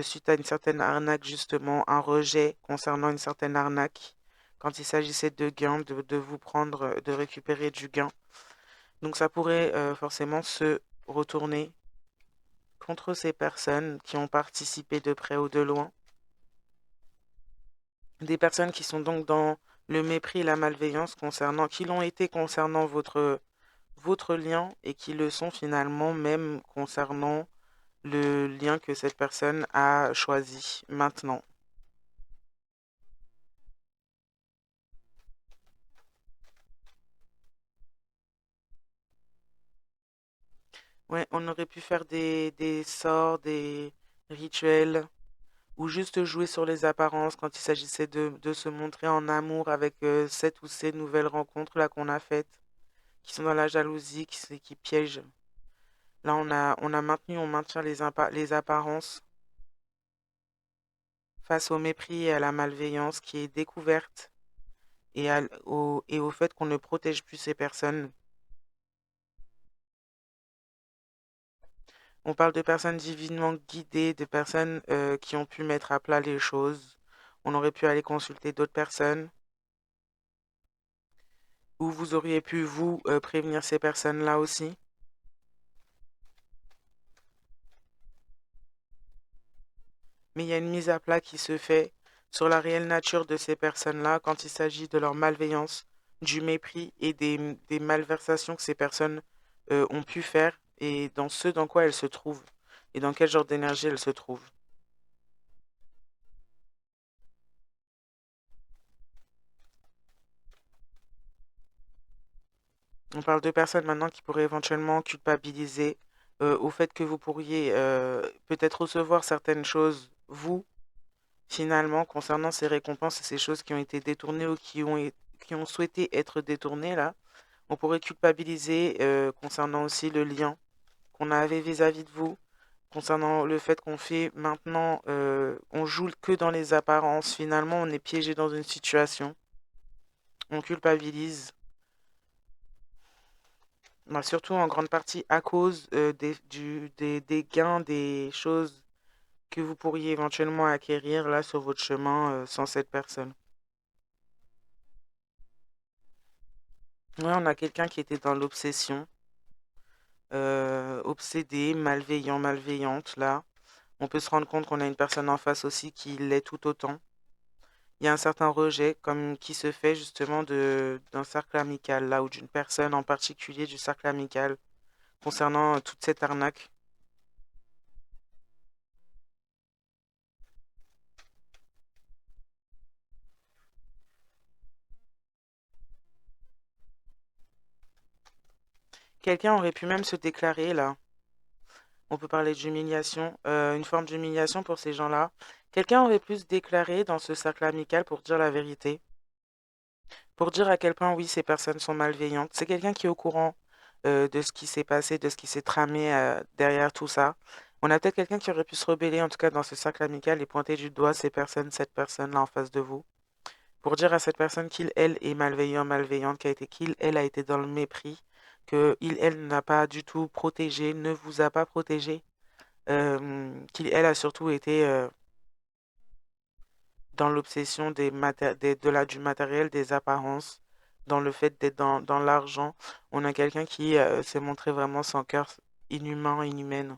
suite à une certaine arnaque justement, un rejet concernant une certaine arnaque, quand il s'agissait de gain, de vous prendre, de récupérer du gain. Donc ça pourrait forcément se retourner contre ces personnes qui ont participé de près ou de loin. Des personnes qui sont donc dans le mépris et la malveillance qui l'ont été concernant votre lien et qui le sont finalement même concernant le lien que cette personne a choisi maintenant. Ouais, on aurait pu faire des sorts, des rituels, ou juste jouer sur les apparences quand il s'agissait de se montrer en amour avec cette ou ces nouvelles rencontres là qu'on a faites, qui sont dans la jalousie, qui piègent. Là, on maintient les apparences face au mépris et à la malveillance qui est découverte et au fait qu'on ne protège plus ces personnes. On parle de personnes divinement guidées, de personnes qui ont pu mettre à plat les choses. On aurait pu aller consulter d'autres personnes ou vous auriez pu vous prévenir ces personnes-là aussi. Mais il y a une mise à plat qui se fait sur la réelle nature de ces personnes-là quand il s'agit de leur malveillance, du mépris et des malversations que ces personnes ont pu faire et dans ce dans quoi elles se trouvent et dans quel genre d'énergie elles se trouvent. On parle de personnes maintenant qui pourraient éventuellement culpabiliser au fait que vous pourriez peut-être recevoir certaines choses, vous, finalement, concernant ces récompenses et ces choses qui ont été détournées ou qui ont souhaité être détournées, là. On pourrait culpabiliser concernant aussi le lien qu'on avait vis-à-vis de vous, concernant le fait qu'on fait maintenant, on joue que dans les apparences. Finalement, on est piégé dans une situation, on culpabilise, bah, surtout en grande partie à cause des gains, des choses que vous pourriez éventuellement acquérir là sur votre chemin sans cette personne. Ouais, on a quelqu'un qui était dans l'obsession, obsédé, malveillant, malveillante là. On peut se rendre compte qu'on a une personne en face aussi qui l'est tout autant. Il y a un certain rejet comme qui se fait justement d'un cercle amical là ou d'une personne en particulier du cercle amical concernant toute cette arnaque. Quelqu'un aurait pu même se déclarer là. On peut parler d'humiliation, une forme d'humiliation pour ces gens-là. Quelqu'un aurait pu se déclarer dans ce cercle amical pour dire la vérité, pour dire à quel point oui, ces personnes sont malveillantes. C'est quelqu'un qui est au courant de ce qui s'est passé, de ce qui s'est tramé derrière tout ça. On a peut-être quelqu'un qui aurait pu se rebeller, en tout cas dans ce cercle amical, et pointer du doigt ces personnes, cette personne-là en face de vous, pour dire à cette personne qu'il, elle, est malveillant, malveillante, qu'il, elle, a été dans le mépris, que il, elle, n'a pas du tout protégé, ne vous a pas protégé, qu'il, elle, a surtout été dans l'obsession du matériel, des apparences, dans le fait d'être dans l'argent. On a quelqu'un qui s'est montré vraiment sans cœur, inhumain, inhumaine,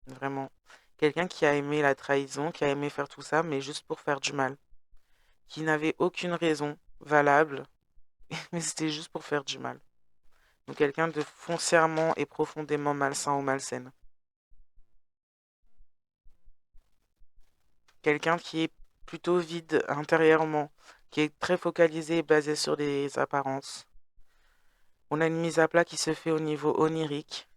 vraiment. Quelqu'un qui a aimé la trahison, qui a aimé faire tout ça, mais juste pour faire du mal, qui n'avait aucune raison valable, mais c'était juste pour faire du mal. Donc quelqu'un de foncièrement et profondément malsain ou malsaine. Quelqu'un qui est plutôt vide intérieurement, qui est très focalisé et basé sur les apparences. On a une mise à plat qui se fait au niveau onirique.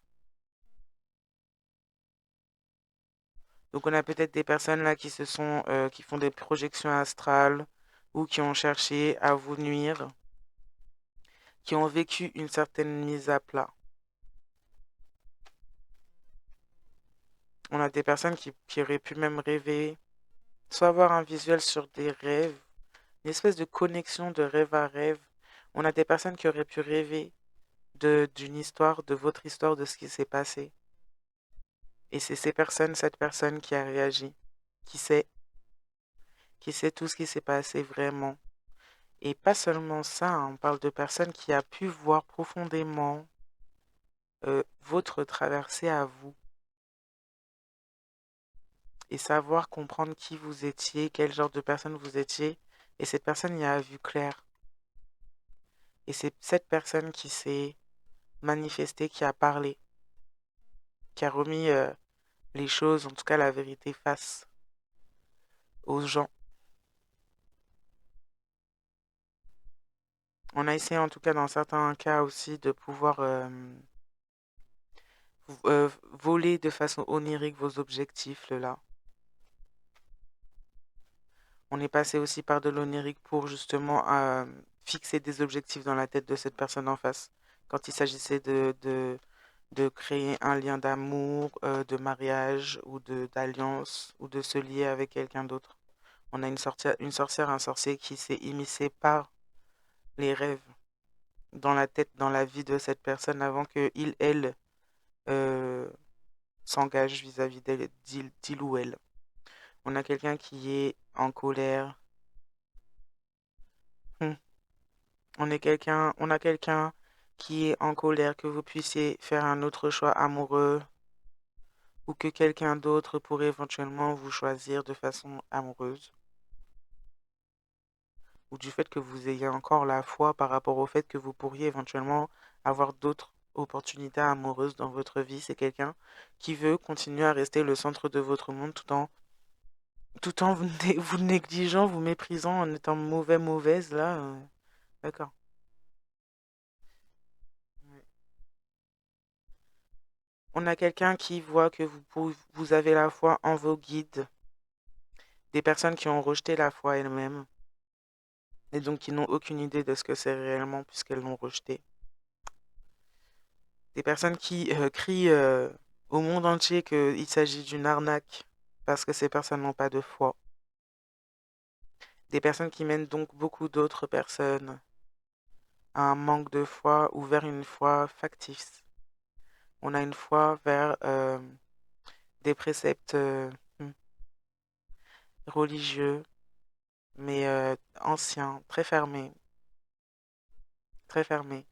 Donc on a peut-être des personnes là qui font des projections astrales ou qui ont cherché à vous nuire, qui ont vécu une certaine mise à plat. On a des personnes qui auraient pu même rêver, soit avoir un visuel sur des rêves, une espèce de connexion de rêve à rêve. On a des personnes qui auraient pu rêver d'une histoire, de votre histoire, de ce qui s'est passé. Et c'est cette personne qui a réagi, qui sait, qui sait tout ce qui s'est passé vraiment. Et pas seulement ça, hein, on parle de personnes qui a pu voir profondément votre traversée à vous et savoir comprendre qui vous étiez, quel genre de personne vous étiez. Et cette personne y a vu clair. Et c'est cette personne qui s'est manifestée, qui a parlé, qui a remis les choses, en tout cas la vérité, face aux gens. On a essayé en tout cas dans certains cas aussi de pouvoir voler de façon onirique vos objectifs là. On est passé aussi par de l'onirique pour justement fixer des objectifs dans la tête de cette personne en face. Quand il s'agissait de créer un lien d'amour, de mariage ou d'alliance ou de se lier avec quelqu'un d'autre. On a une sorcière, un sorcier qui s'est immiscé par les rêves dans la tête, dans la vie de cette personne avant que il, elle, euh, s'engage vis-à-vis d'il ou elle. On a quelqu'un qui est en colère. Hmm. On a quelqu'un qui est en colère que vous puissiez faire un autre choix amoureux ou que quelqu'un d'autre pourrait éventuellement vous choisir de façon amoureuse ou du fait que vous ayez encore la foi par rapport au fait que vous pourriez éventuellement avoir d'autres opportunités amoureuses dans votre vie. C'est quelqu'un qui veut continuer à rester le centre de votre monde tout en vous négligeant, vous méprisant en étant mauvais, mauvaise là. D'accord. On a quelqu'un qui voit que vous avez la foi en vos guides, des personnes qui ont rejeté la foi elles-mêmes, et donc qui n'ont aucune idée de ce que c'est réellement puisqu'elles l'ont rejeté. Des personnes qui crient au monde entier qu'il s'agit d'une arnaque parce que ces personnes n'ont pas de foi. Des personnes qui mènent donc beaucoup d'autres personnes à un manque de foi ou vers une foi factice. On a une foi vers des préceptes religieux, mais anciens, très fermés, très fermés.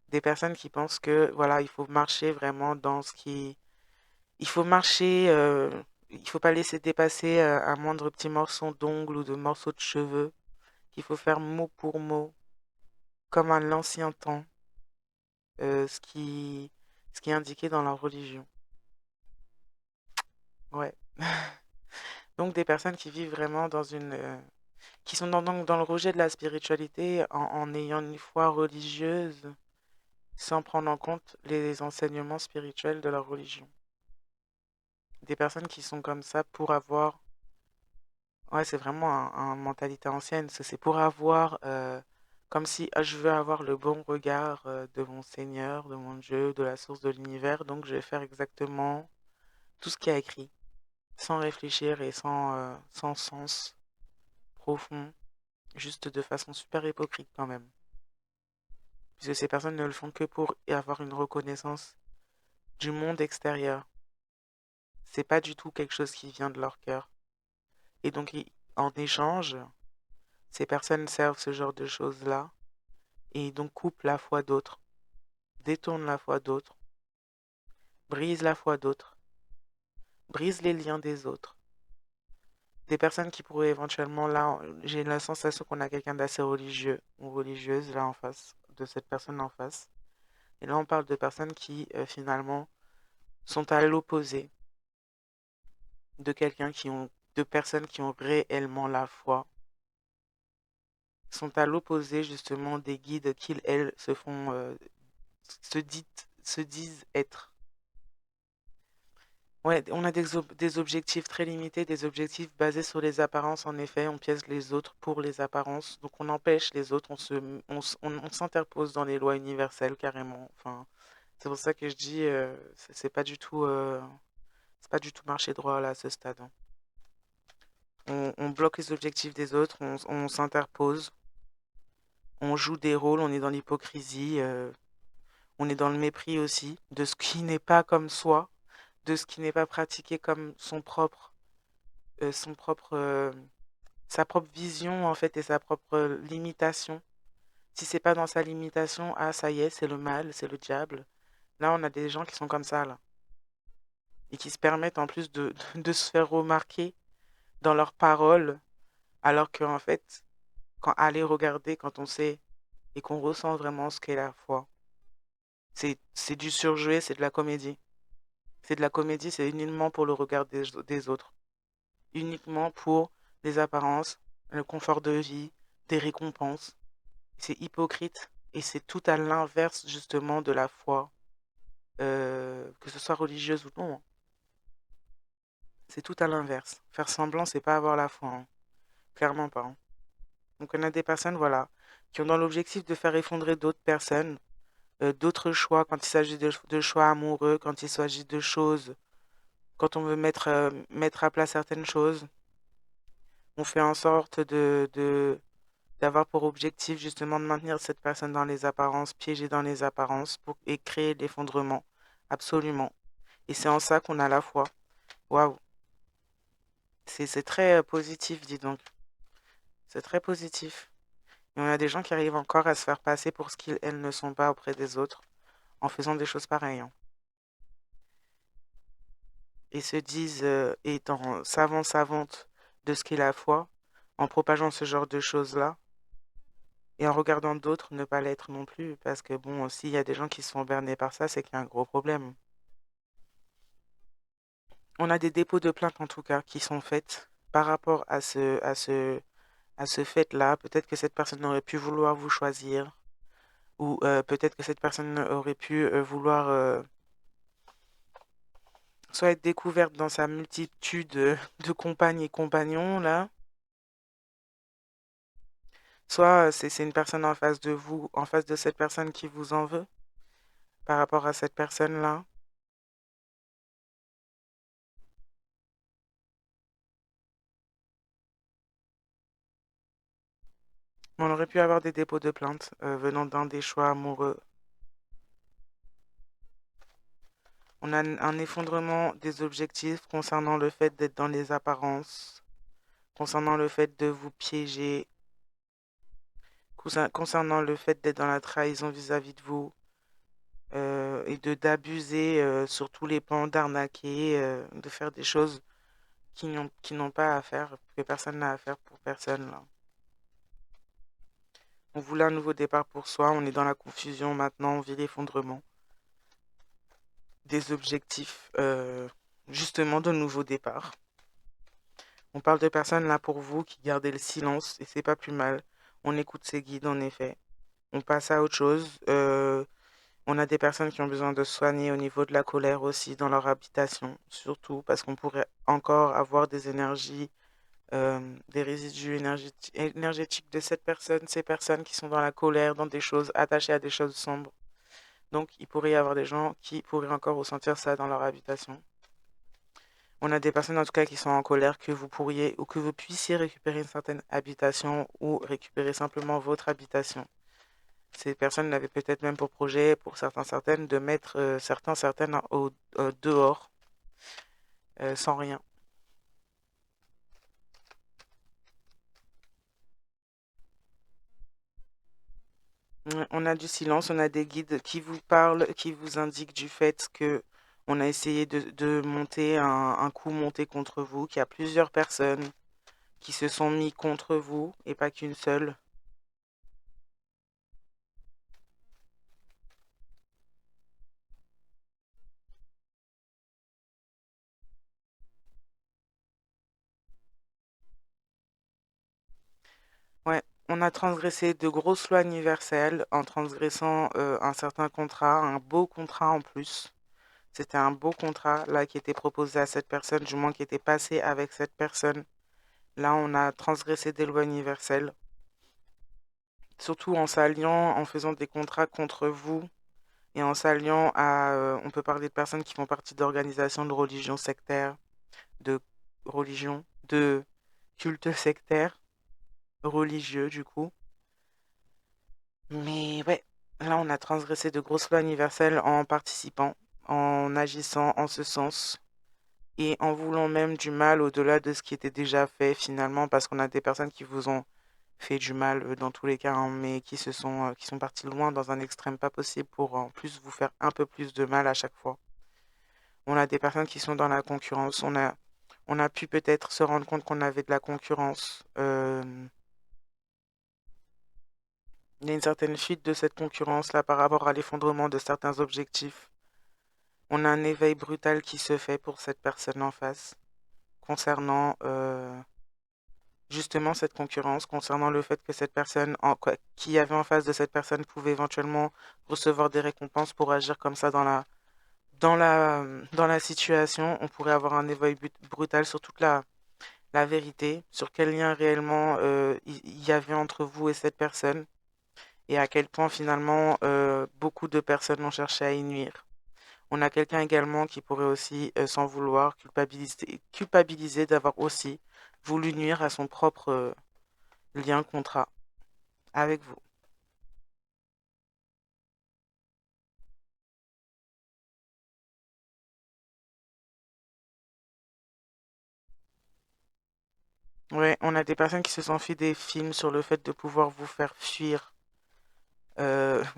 Des personnes qui pensent que voilà, il faut marcher vraiment dans ce qui, il faut marcher, il faut pas laisser dépasser un moindre petit morceau d'ongle ou de morceau de cheveux, qu'il faut faire mot pour mot, comme à l'ancien temps, euh, ce qui, ce qui est indiqué dans la religion. Ouais. Donc des personnes qui vivent vraiment dans une, qui sont donc dans le rejet de la spiritualité en ayant une foi religieuse sans prendre en compte les enseignements spirituels de leur religion. Des personnes qui sont comme ça pour avoir, ouais, c'est vraiment une mentalité ancienne, c'est pour avoir, comme si ah, je veux avoir le bon regard de mon Seigneur, de mon Dieu, de la source de l'univers, donc je vais faire exactement tout ce qu'il y a écrit, sans réfléchir et sans sens profond, juste de façon super hypocrite quand même. Puisque ces personnes ne le font que pour avoir une reconnaissance du monde extérieur. C'est pas du tout quelque chose qui vient de leur cœur. Et donc, en échange, ces personnes servent ce genre de choses-là et donc coupent la foi d'autres, détournent la foi d'autres, brisent la foi d'autres, brisent les liens des autres. Des personnes qui pourraient éventuellement, là, j'ai la sensation qu'on a quelqu'un d'assez religieux ou religieuse là en face, de cette personne en face. Et là, on parle de personnes qui, finalement, sont à l'opposé de quelqu'un de personnes qui ont réellement la foi, sont à l'opposé justement des guides qu'ils, elles, se disent être. Ouais, on a des objectifs très limités, des objectifs basés sur les apparences. En effet, on piège les autres pour les apparences. Donc on empêche les autres, on s'interpose dans les lois universelles carrément. Enfin, c'est pour ça que je dis, c'est pas du tout marché droit là à ce stade, hein. On bloque les objectifs des autres, on s'interpose, on joue des rôles, on est dans l'hypocrisie, on est dans le mépris aussi de ce qui n'est pas comme soi, de ce qui n'est pas pratiqué comme son propre, sa propre vision en fait et sa propre limitation. Si c'est pas dans sa limitation, ah ça y est, c'est le mal, c'est le diable. Là, on a des gens qui sont comme ça là et qui se permettent en plus de se faire remarquer dans leurs paroles, alors qu'en fait, quand aller regarder, quand on sait et qu'on ressent vraiment ce qu'est la foi, c'est du surjoué, c'est de la comédie. C'est de la comédie, c'est uniquement pour le regard des autres. Uniquement pour des apparences, le confort de vie, des récompenses. C'est hypocrite et c'est tout à l'inverse justement de la foi, que ce soit religieuse ou non, hein. C'est tout à l'inverse. Faire semblant, c'est pas avoir la foi, hein. Clairement pas, hein. Donc on a des personnes, voilà, qui ont dans l'objectif de faire effondrer d'autres personnes, d'autres choix, quand il s'agit de choix amoureux, quand il s'agit de choses, quand on veut mettre à plat certaines choses, on fait en sorte d'avoir pour objectif justement de maintenir cette personne dans les apparences, piégée dans les apparences et créer l'effondrement. Absolument. Et c'est en ça qu'on a la foi. Waouh. C'est très positif, dis donc. C'est très positif. Et on a des gens qui arrivent encore à se faire passer pour ce qu'ils, elles ne sont pas auprès des autres en faisant des choses pareilles, hein. Et se disent, étant savants, savantes de ce qu'est la foi, en propageant ce genre de choses-là, et en regardant d'autres ne pas l'être non plus, parce que bon, s'il y a des gens qui sont bernés par ça, c'est qu'il y a un gros problème. On a des dépôts de plainte en tout cas qui sont faits par rapport à ce fait-là. Peut-être que cette personne aurait pu vouloir vous choisir, ou peut-être que cette personne aurait pu vouloir soit être découverte dans sa multitude de compagnes et compagnons, là, soit c'est une personne en face de vous, en face de cette personne qui vous en veut par rapport à cette personne-là. On aurait pu avoir des dépôts de plainte venant d'un des choix amoureux. On a un effondrement des objectifs concernant le fait d'être dans les apparences, concernant le fait de vous piéger, concernant le fait d'être dans la trahison vis-à-vis de vous et de d'abuser sur tous les plans, d'arnaquer, de faire des choses qui n'ont pas à faire, que personne n'a à faire pour personne là. On voulait un nouveau départ pour soi, on est dans la confusion maintenant, on vit l'effondrement des objectifs, justement de nouveaux départs. On parle de personnes là pour vous qui gardaient le silence et c'est pas plus mal. On écoute ses guides en effet. On passe à autre chose. On a des personnes qui ont besoin de se soigner au niveau de la colère aussi dans leur habitation, surtout parce qu'on pourrait encore avoir des énergies, des résidus énergétiques de cette personne, ces personnes qui sont dans la colère, dans des choses attachées à des choses sombres. Donc il pourrait y avoir des gens qui pourraient encore ressentir ça dans leur habitation. On a des personnes en tout cas qui sont en colère que vous pourriez ou que vous puissiez récupérer une certaine habitation ou récupérer simplement votre habitation. Ces personnes avaient peut-être même pour projet, pour certains, certaines, de mettre certains, certaines dehors sans rien. On a du silence, on a des guides qui vous parlent, qui vous indiquent du fait que on a essayé de monter un coup monté contre vous, qu'il y a plusieurs personnes qui se sont mis contre vous et pas qu'une seule. Ouais, on a transgressé de grosses lois universelles en transgressant un certain contrat, un beau contrat en plus. C'était un beau contrat là qui était proposé à cette personne, du moins qui était passé avec cette personne. Là, on a transgressé des lois universelles, surtout en s'alliant, en faisant des contrats contre vous et en s'alliant à, on peut parler de personnes qui font partie d'organisations de religions sectaires, de religions, de cultes sectaires, religieux du coup. Mais ouais, là, on a transgressé de grosses lois universelles en participant, en agissant en ce sens. Et en voulant même du mal au-delà de ce qui était déjà fait finalement, parce qu'on a des personnes qui vous ont fait du mal dans tous les cas, hein, mais qui sont partis loin dans un extrême pas possible pour en plus vous faire un peu plus de mal à chaque fois. On a des personnes qui sont dans la concurrence. On a pu peut-être se rendre compte qu'on avait de la concurrence. Il y a une certaine fuite de cette concurrence-là par rapport à l'effondrement de certains objectifs. On a un éveil brutal qui se fait pour cette personne en face concernant justement cette concurrence, concernant le fait que cette personne qui avait en face de cette personne pouvait éventuellement recevoir des récompenses pour agir comme ça dans la situation. On pourrait avoir un éveil brutal sur toute la vérité, sur quel lien réellement il y avait entre vous et cette personne et à quel point finalement beaucoup de personnes ont cherché à y nuire. On a quelqu'un également qui pourrait aussi, sans vouloir, culpabiliser d'avoir aussi voulu nuire à son propre lien, contrat avec vous. Ouais, on a des personnes qui se sont fait des films sur le fait de pouvoir vous faire fuir,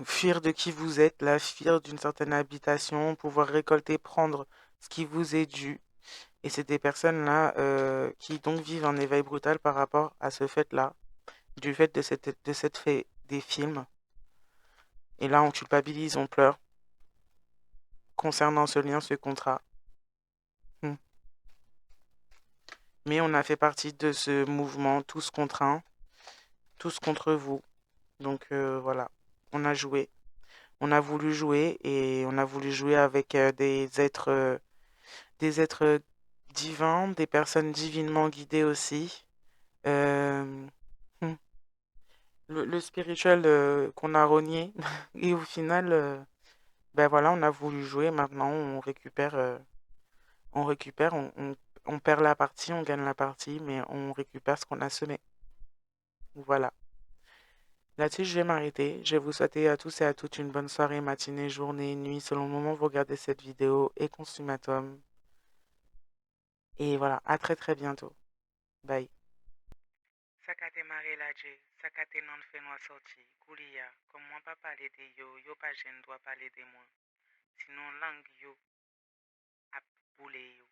fuir de qui vous êtes, là, fuir d'une certaine habitation, pouvoir récolter, prendre ce qui vous est dû. Et c'est des personnes là qui donc vivent un éveil brutal par rapport à ce fait-là, du fait de cette fait des films. Et là, on culpabilise, on pleure concernant ce lien, ce contrat. Hmm. Mais on a fait partie de ce mouvement, tous contre un, tous contre vous. Donc voilà, on a joué, on a voulu jouer et on a voulu jouer avec des êtres divins, des personnes divinement guidées aussi. Euh, hmm, le spirituel qu'on a renié. Et au final, ben voilà, on a voulu jouer. Maintenant, on perd la partie, on gagne la partie, mais on récupère ce qu'on a semé. Voilà. Là-dessus, je vais m'arrêter. Je vais vous souhaiter à tous et à toutes une bonne soirée, matinée, journée, nuit, selon le moment où vous regardez cette vidéo et consummatum. Et voilà, à très très bientôt. Bye. Sakate mare la je, sakate nan fe noa sorti, kouliya, comme moi pas parler de yo, yo pas jen doit parler de moi. Sinon langue yo ap boule yo.